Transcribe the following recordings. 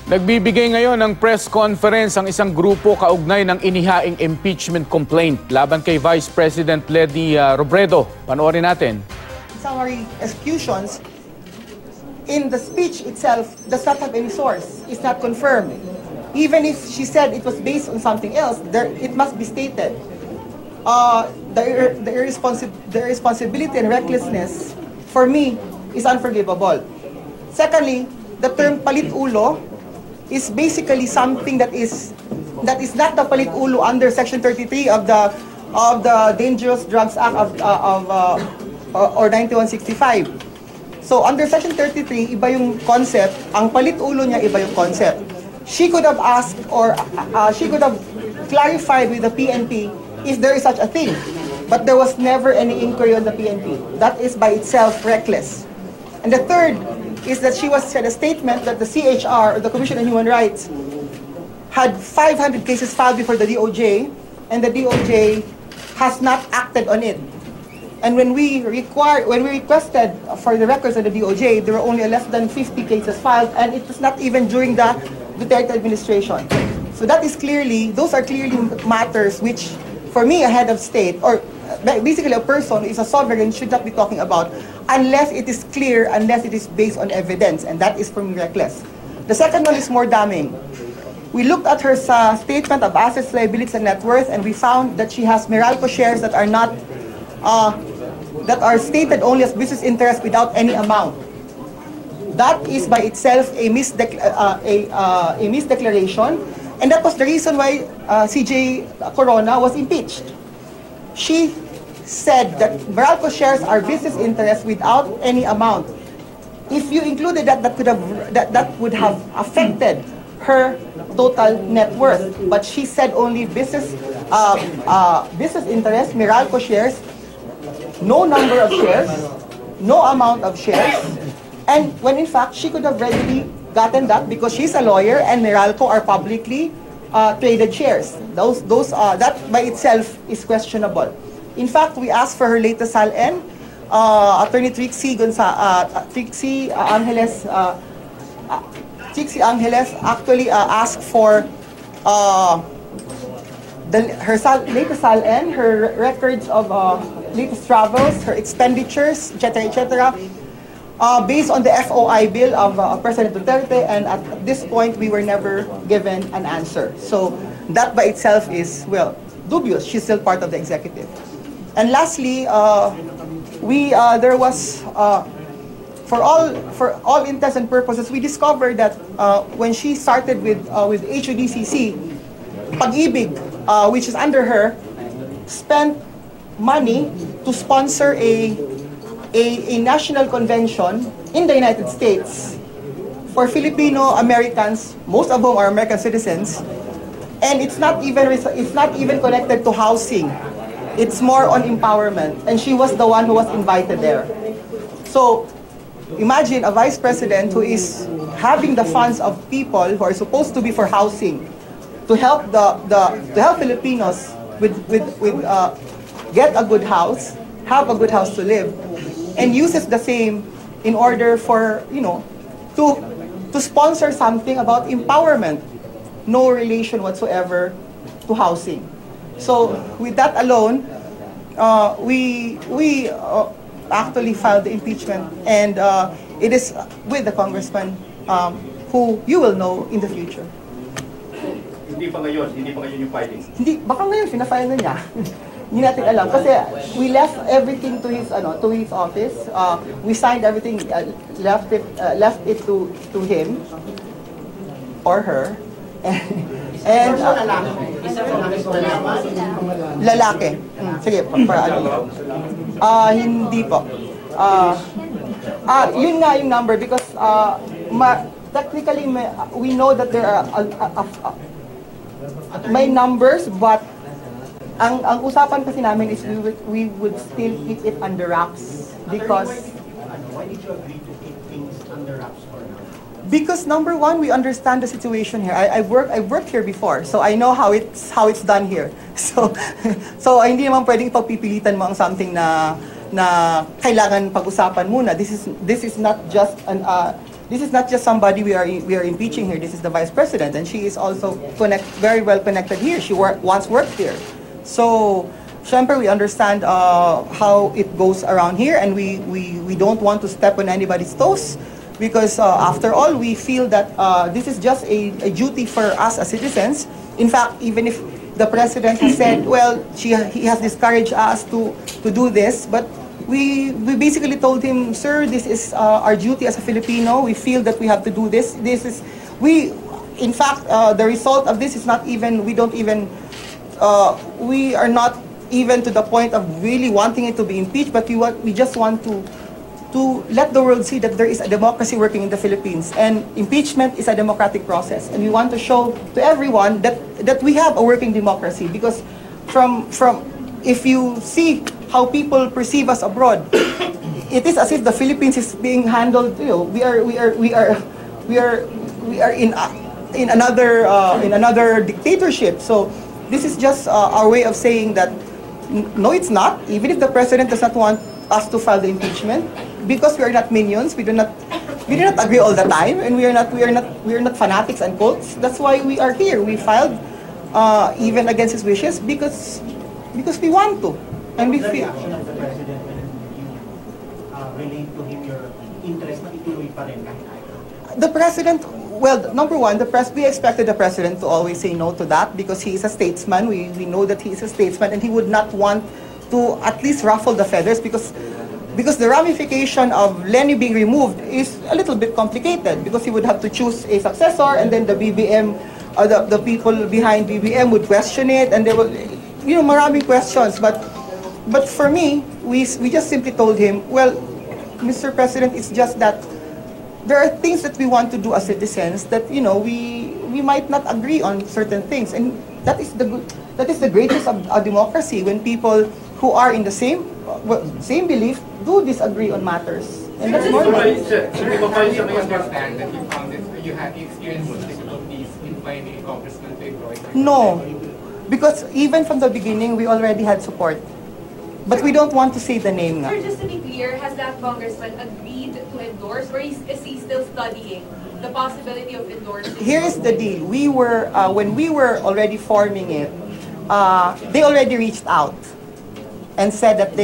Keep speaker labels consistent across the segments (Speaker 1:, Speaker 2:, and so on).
Speaker 1: Nagbibigay ngayon ng press conference ang isang grupo kaugnay ng inihaing impeachment complaint laban kay Vice President Leni Robredo. Panoorin natin.
Speaker 2: Summary executions in the speech itself does not have any source. It's not confirmed. Even if she said it was based on something else, it must be stated. The irresponsibility and recklessness, for me, is unforgivable. Secondly, the term palit ulo is basically something that is not the palit ulo under Section 33 of the Dangerous Drugs Act or 9165. So under Section 33, iba yung concept. Ang palit ulo niya, iba yung concept. She could have asked or she could have clarified with the PNP if there is such a thing. But there was never any inquiry on the PNP. That is by itself reckless. And the third is that she said a statement that the CHR, or the Commission on Human Rights, had 500 cases filed before the DOJ, and the DOJ has not acted on it. And when we requested for the records of the DOJ, there were only less than 50 cases filed, and it was not even during the Duterte administration. So those are clearly matters which, for me, a head of state, or basically a person who is a sovereign, should not be talking about unless it is clear, unless it is based on evidence, and that is for me reckless. The second one is more damning. We looked at her statement of assets, liabilities, and net worth, and we found that she has Meralco shares that are not that are stated only as business interest without any amount. That is by itself a misdeclaration, and that was the reason why CJ Corona was impeached. She said that Meralco shares are business interests without any amount. If you included that, that would have affected her total net worth. But she said only business interest, Meralco shares, no number of shares, no amount of shares, and when in fact she could have readily gotten that because she's a lawyer and Meralco are publicly traded shares. That by itself is questionable. In fact, we asked for her latest SALN. Attorney Trixie Angeles actually asked for her latest SALN, her records of latest travels, her expenditures, etc., based on the FOI bill of President Duterte, and at this point, we were never given an answer. So that by itself is, well, dubious. She's still part of the executive. And lastly, there was, for all intents and purposes, we discovered that when she started with HUDCC, Pag-ibig, which is under her, spent money to sponsor a national convention in the United States for Filipino Americans, most of whom are American citizens, and it's not even connected to housing. It's more on empowerment, and she was the one who was invited there. So imagine a vice president who is having the funds of people who are supposed to be for housing, to help Filipinos with get a good house, have a good house to live, and uses the same in order for, to sponsor something about empowerment, no relation whatsoever to housing. So with that alone, we actually filed the impeachment, and it is with the congressman who you will know in the future.
Speaker 3: Hindi pa ngayon yung filing?
Speaker 2: Hindi, baka ngayon fina-file na niya. Hindi natin alam kasi we left everything to his office. We signed everything, left it to him or her. And lalaki. Sige, para ano. Hindi po. Yun nga yung number because technically we know that there are may numbers, but ang usapan kasi namin is we would still keep it under wraps because
Speaker 4: Why did you agree to keep things under wraps for now?
Speaker 2: Because number one, we understand the situation here. I've worked here before, so I know how it's done here. So hindi naman pwedeng ipagpipilitan mo ang something na kailangan pag-usapan muna. This is not just this is not just somebody we are impeaching here. This is the Vice President, and she is also very well connected here. She once worked here. So, syempre, we understand how it goes around here, and we don't want to step on anybody's toes, because after all, we feel that this is just a duty for us as citizens. In fact, even if the President has said, well, he has discouraged us to do this, but we basically told him, sir, this is our duty as a Filipino. We feel that we have to do this. In fact, the result of this is not even, we are not even to the point of really wanting it to be impeached, but we just want to let the world see that there is a democracy working in the Philippines, and impeachment is a democratic process, and we want to show to everyone that we have a working democracy, because from if you see how people perceive us abroad, it is as if the Philippines is being handled. We are in another dictatorship. So this is just our way of saying that no, it's not. Even if the President does not want us to file the impeachment, because we are not minions, we do not agree all the time, and we are not fanatics and cults. That's why we are here. We filed even against his wishes because we want to, and we
Speaker 4: The
Speaker 2: feel.
Speaker 4: reaction of the President when you relate to him your interest na ituloy pa rin kahit ayaw?
Speaker 2: The President, well, number one, we expected the President to always say no to that, because he is a statesman. We know that he is a statesman, and he would not want to at least ruffle the feathers, because the ramification of Lenny being removed is a little bit complicated, because he would have to choose a successor, and then the BBM, the people behind BBM would question it, and they will, maraming questions. But for me, we just simply told him, well, Mr. President, it's just that there are things that we want to do as citizens that we might not agree on certain things, and that is the greatest of a democracy, when people who are in the same belief do disagree on matters, and that's normal.
Speaker 3: Hindi ba kayo sa mga
Speaker 5: understand that you found it, you had experienced difficulties in finding a congressman to employ?
Speaker 2: No, because even from the beginning, we already had support. But we don't want to say the name nga.
Speaker 6: Sir, just to be clear, has that congressman agreed to endorse, or is he still studying the possibility of endorsing?
Speaker 2: Here is the deal. When we were already forming it, they already reached out and said that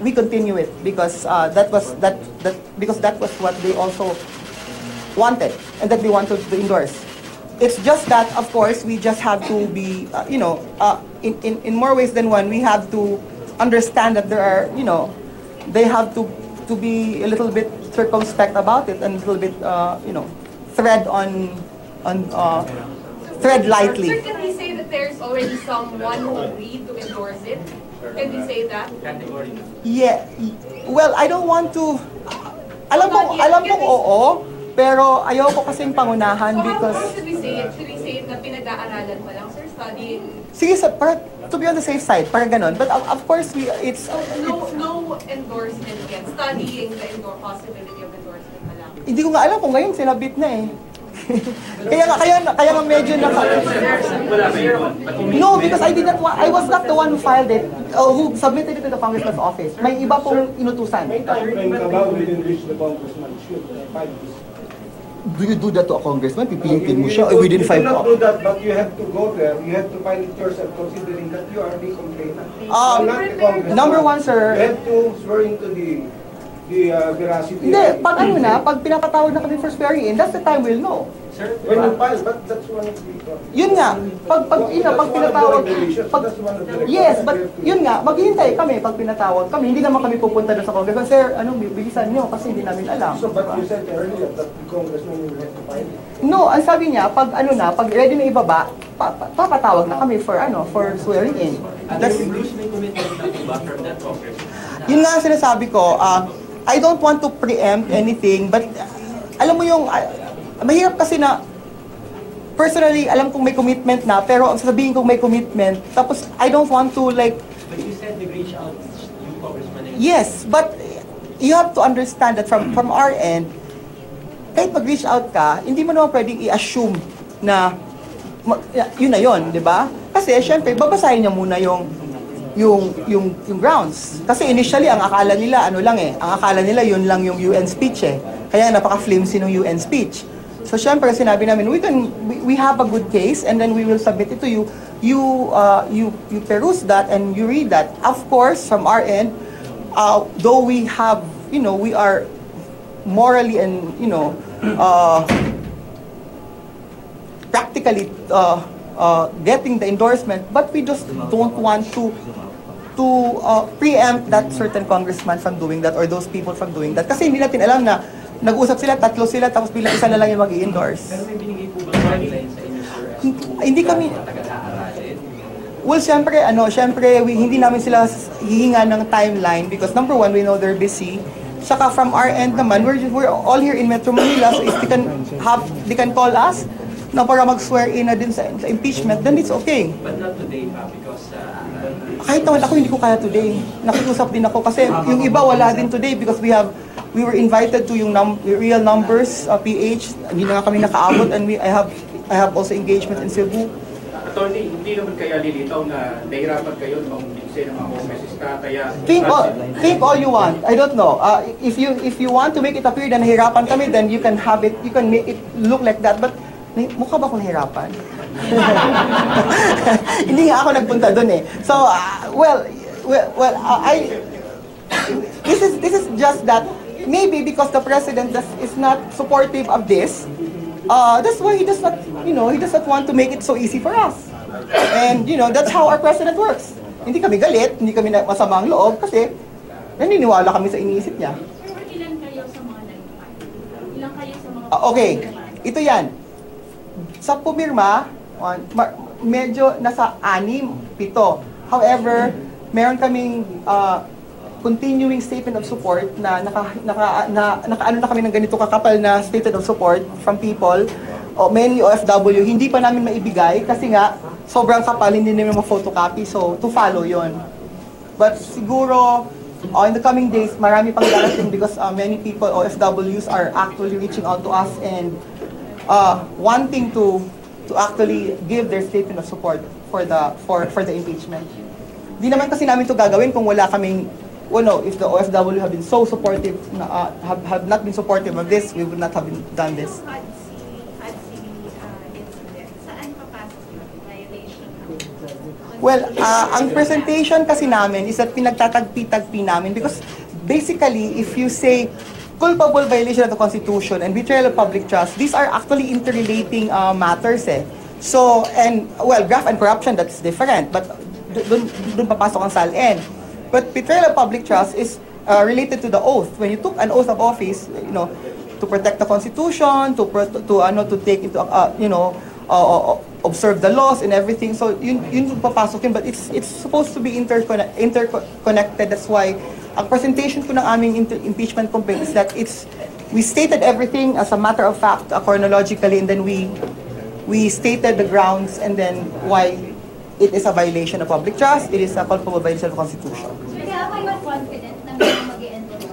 Speaker 2: we continue it, because that was what they also wanted, and that they wanted to endorse. It's just that, of course, we just have to be, in more ways than one, we have to understand that there are, they have to be a little bit circumspect about it, and a little bit, tread lightly.
Speaker 6: Sir, can we say that there's already someone who agreed to endorse it? Can we say that?
Speaker 2: Yeah. Well, I don't want to. Alam kong oo, pero ayoko kasing pangunahan,
Speaker 6: So
Speaker 2: because
Speaker 6: how should we say it? Should we say it na pinag-aaralan pa lang, sir? Studying?
Speaker 2: sige, to be on the safe side, parang ganon. But of course, it's
Speaker 6: No endorsement yet. Studying the possibility of endorsement pa lang.
Speaker 2: hindi ko nga alam kung ngayon sinabit na eh. kaya nga medyo
Speaker 3: Wala ba yun?
Speaker 2: No, because I was not the one who filed it, who submitted it to the congressman's office. May iba pong inutusan.
Speaker 7: May time frame ka ba within which the congressman should file this?
Speaker 2: Do you do that to a congressman? Pipilitin mo siya within
Speaker 7: You
Speaker 2: 5
Speaker 7: cannot do that, but you have to go there. You have to file it yourself, considering that you are the complainant. Not the congressman.
Speaker 2: Number one, sir.
Speaker 7: You have to swear into the veracity.
Speaker 2: Hindi, pag pinapatawag na kami for swearing in, that's the time we'll know.
Speaker 7: When you file, but that's one of the...
Speaker 2: Yun nga, pag pinatawag, yes, but yun nga, maghihintay kami pag pinatawag kami. Hindi naman kami pupunta doon sa congressman. Sir, bibigisan niyo kasi hindi namin alam.
Speaker 7: So, but you said earlier that the congressman will have to file it.
Speaker 2: No, ang sabi niya, pag ready na ibaba, papatawag na kami for swearing in. That's, yun nga ang sinasabi ko, I don't want to preempt anything, but alam mo yung, mahirap kasi na, personally, alam kong may commitment na, pero sasabihin kong may commitment, tapos I don't want to like...
Speaker 4: But you said they reach out to Congressman.
Speaker 2: Yes, but you have to understand that from our end, kahit mag-reach out ka, hindi mo naman pwedeng i-assume na yun na yun, di ba? Kasi syempre, babasahin niya muna yung grounds. Kasi initially, ang akala nila yun lang yung UN speech eh. Kaya napaka-flimsy ng UN speech. So syempre sinabi namin, we have a good case and then we will submit it to you. You peruse that and you read that. Of course, from our end, though we have, we are morally and, practically getting the endorsement, but we just don't want to preempt that certain congressman from doing that or those people from doing that. Kasi hindi natin alam na nag-usap sila, tatlo sila, tapos bilang isa na lang yung mag-i-endorse.
Speaker 8: Pero may binigay po ba guidelines sa inyo, sir, as to
Speaker 2: Hindi kami...
Speaker 8: tagal-aaralin?
Speaker 2: Well, syempre, hindi namin sila hihinga ng timeline because number one, we know they're busy. Saka from our end naman, we're all here in Metro Manila, so if they can call us na para mag-swear in na din sa impeachment, then it's okay.
Speaker 8: But not today pa because
Speaker 2: Kahit naman ako, hindi ko kaya today. Nakiusap din ako kasi yung iba wala din today because we were invited to yung real numbers, PH, hindi na nga kami nakaabot and I have also engagement in Cebu.
Speaker 3: Attorney, hindi naman kaya lilitaw na nahirapan kayo ng mga ng mga kongresista, kaya...
Speaker 2: Think all you want. I don't know. If you want to make it appear na nahirapan kami, then you can make it look like that. But mukha ba akong nahirapan? Hindi nga ako nagpunta doon eh. So, this is just that maybe because the president is not supportive of this, that's why he does not want to make it so easy for us. And that's how our president works. Hindi kami galit, hindi kami masamang loob kasi naniniwala kami sa iniisip niya.
Speaker 6: Pero ilan kayo sa mga nag-fight? Ilan kayo sa mga...
Speaker 2: Okay, ito yan. Sa pumirma, medyo nasa 6, 7. However, meron kaming continuing statement of support na nakaano na kami ng ganito kakapal na statement of support from people, many OFW, hindi pa namin maibigay kasi nga sobrang kapal, hindi namin ma-photocopy, so to follow yon. But siguro, in the coming days, marami pang darating because many people, OFWs, are actually reaching out to us and wanting to actually give their statement of support for the impeachment. Di naman kasi namin to gagawin kung wala kaming, if the OFW have been so supportive, have not been supportive of this, we would not have done this. Well, ang presentation kasi namin is that pinagtatagpi-tagpi namin because basically, if you say culpable violation of the Constitution and betrayal of public trust, these are actually interrelating matters eh. So, graft and corruption, that's different, but dun papasok ang SALN. But betrayal of public trust is related to the oath. When you took an oath of office, to protect the Constitution, to take into, observe the laws and everything. So yun papasok yun, but it's supposed to be interconnected. That's why ang presentation ko ng aming impeachment complaint is that we stated everything as a matter of fact, chronologically, and then we stated the grounds and then why it is a violation of public trust, it is a culpable violation of the Constitution.
Speaker 9: Kaya kayo confident na may mag-i-endorse?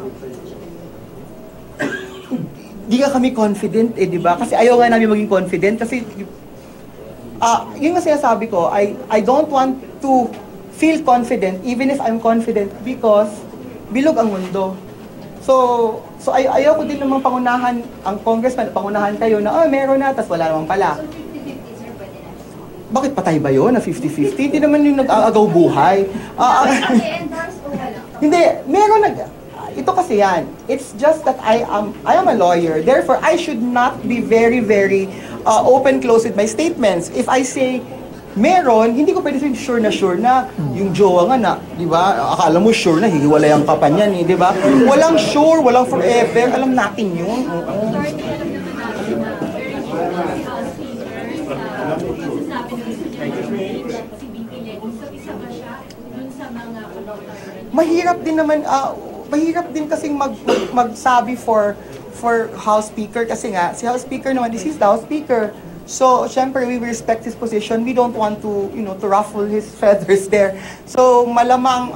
Speaker 2: Di ka kami confident di ba? Kasi ayaw nga namin maging confident kasi yun nga sinasabi ko, I don't want to feel confident even if I'm confident because bilog ang mundo. So ayaw ko din namang pangunahan ang congressman, pangunahan kayo na meron na, tas wala naman pala.
Speaker 9: So 50-50 sir, pwede na?
Speaker 2: Bakit patay ba yun na 50-50? Hindi naman yung nag-aagaw buhay.
Speaker 9: Mag-i-endorse o wala?
Speaker 2: Hindi, meron ito kasi yan. It's just that I am a lawyer. Therefore, I should not be very, very open-close with my statements. If I say meron, hindi ko pwede sabihin sure na yung jowa nga na, di ba? Akala mo sure na, hihiwalayan ka pa niyan, di ba? Walang sure, walang forever. Alam natin yun.
Speaker 6: Authority, alam naman natin na very sure si House Speaker sa sabi ng gusto niya si BP Levy. So isa ba siya dun sa mga
Speaker 2: Mahirap din naman, mahirap din kasing magsabi for House Speaker kasi nga, si House Speaker naman, this is the House Speaker. So, syempre, we respect his position. We don't want to, to ruffle his feathers there. So, malamang,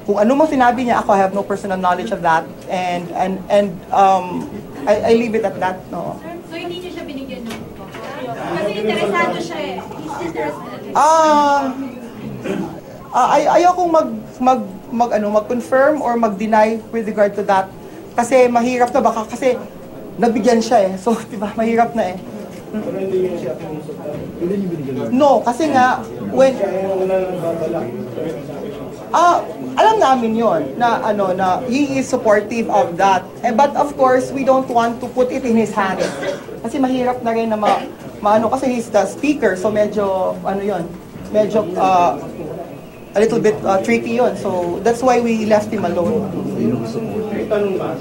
Speaker 2: kung ano mang sinabi niya, ako, I have no personal knowledge of that. And I leave it at that, no.
Speaker 6: So hindi niyo siya binigyan ng kasi interesado siya eh. He's interested.
Speaker 2: Ayokong mag-confirm or mag-deny with regard to that Kasi mahirap na baka kasi nabigyan siya eh. So, di ba, mahirap na eh.
Speaker 7: Pero hindi yun siya pinusok.
Speaker 2: No, kasi nga, when... alam namin yon na he is supportive of that. But of course, we don't want to put it in his hands. Kasi mahirap na rin na kasi he's the speaker, so medyo medyo a little bit tricky yon. So that's why we left him alone.
Speaker 7: May tanong ba?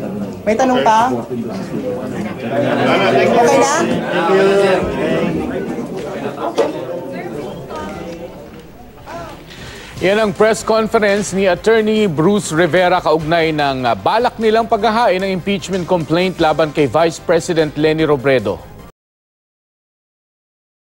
Speaker 2: May tanong pa? Okay na?
Speaker 1: Yan ang press conference ni Attorney Bruce Rivera kaugnay ng balak nilang paghahain ng impeachment complaint laban kay Vice President Leni Robredo.